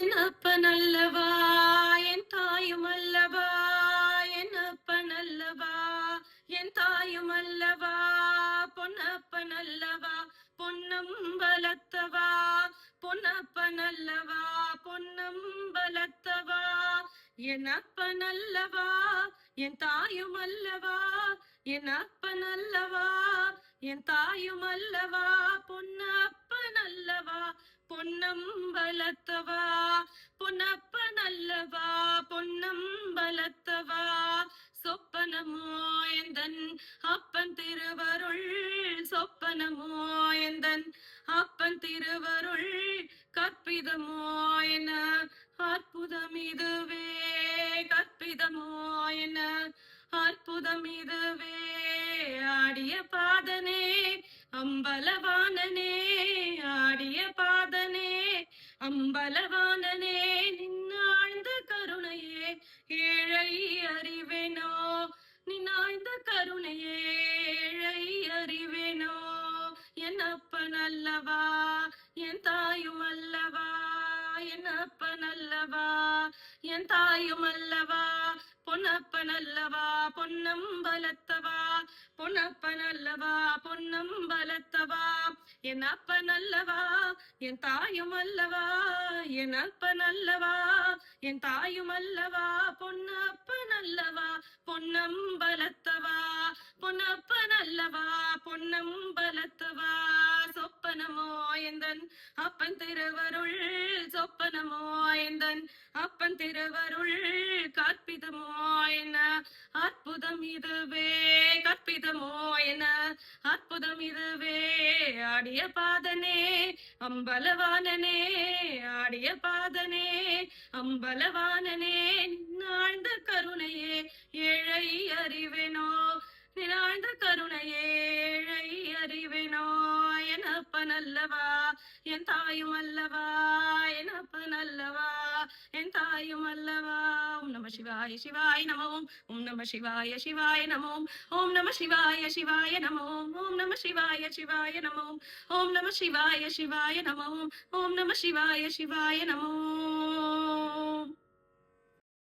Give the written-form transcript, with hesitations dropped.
என் அப்பனல்லவா என் தாயும் அல்லவா, என் அப்பனல்லவா என் தாயும் அல்லவா, பொன்னப்பனல்லவா பொன்னம்பலத்தவா, பொன்னப்பனல்லவா பொன்னம்பலத்தவா. என் அப்பனல்லவா என் தாயும் அல்லவா, என் அப்பனல்லவா என் தாயும் அல்லவா, பொன்னப்பனல்லவா பொன்னம்பலத்தவா, பொன்னப்பனல்லவா பொன்னம்பலத்தவா. சொப்பனமோ எந்தன் அப்பன் திருவருள், சொப்பனமோ எந்தன் அப்பன் திருவருள், கற்பிதமோ என அற்புதம் இதுவே, கற்பிதமோ என அற்புதம் இதுவே. ஆடிய பாதனே அம்பலவாணனே, ஆடிய பாதனே அம்பலவாணனே, நின்னாழ்ந்த கருணையே ஏழை அறிவேனோ, நின்னாழ்ந்த கருணையே ஏழை அறிவேனோ. என் அப்பன் அல்லவா என் தாயும் அல்லவா, என் அப்பன் அல்லவா என் தாயும் அல்லவா, பொன்னப்பனல்லவா பொன்னம்பலத்தவா, பொன்னப்பனல்லவா பொன்னம்பலத்தவா. என் அப்பனல்லவா என் தாயும் அல்லவா, என் அப்பனல்லவா என் தாயும் அல்லவா, பொன்னப்பனல்லவா பொன்னம்பலத்தவா, பொன்னப்பனல்லவா பொன்னம்பலத்தவா. சொப்பனமோ எந்தன் அப்பன் திருவருள், சொப்பனமோ எந்தன் அப்பன் திருவருள், கற்பிதமோ என அற்புதம் இதுவே, கற்பிதமோ என அற்புதம் இதுவே. ஆடிய பாதனே அம்பலவாணனே, ஆடிய பாதனே அம்பலவாணனே, நின்னாழ்ந்த கருணையே ஏழை அறிவேனோ, நினாழ்ந்த கருணையே ஏழை அறிவேனோ. என் அப்பனல்லவா என் தாயும் அல்லவா, என் அப்பனல்லவா என் தாயும் அல்லவா. ஓம் நம சிவாய சிவாய நம ஓம், ஓம் நம சிவாய சிவாய நம ஓம், ஓம் நம சிவாய சிவாய நம ஓம், ஓம் நம சிவாய சிவாய நம ஓம், ஓம் நம சிவாய சிவாய நம ஓம், ஓம் நம சிவாய சிவாய நம ஓம்.